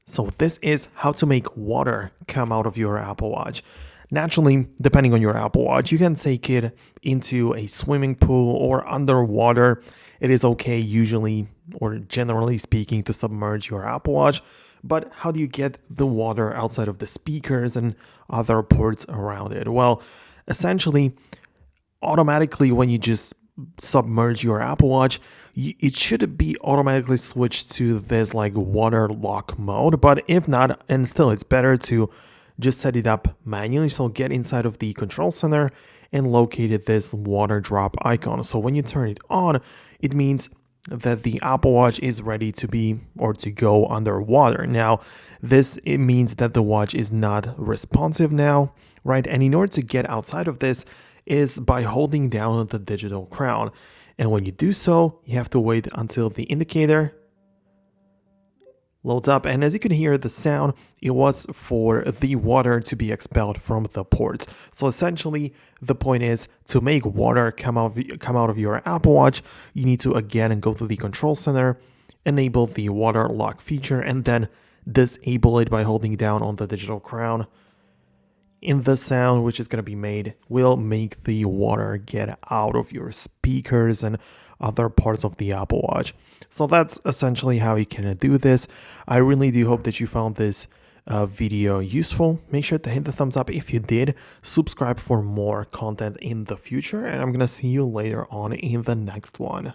So this is how to make water come out of your Apple Watch. Naturally, depending on your Apple Watch, you can take it into a swimming pool or underwater. It is okay usually or generally speaking to submerge your Apple Watch, but how do you get the water outside of the speakers and other ports around it? Well, essentially, automatically when you just submerge your Apple Watch, it should be automatically switched to this like water lock mode. But if not, and still it's better to just set it up manually. So get inside of the control center and locate this water drop icon. So when you turn it on, it means that the Apple Watch is ready to be or to go underwater. Now, it means that the watch is not responsive now, right? And in order to get outside of this is by holding down the digital crown. And when you do so, you have to wait until the indicator loads up, and as you can hear the sound, it was for the water to be expelled from the ports. So essentially the point is to make water come out of your Apple Watch, you need to again go to the control center, enable the water lock feature, and then disable it by holding down on the digital crown. And the sound which is going to be made will make the water get out of your speakers and other parts of the Apple Watch. So that's essentially how you can do this. I really do hope that you found this video useful. Make sure to hit the thumbs up if you did. Subscribe for more content in the future, and I'm going to see you later on in the next one.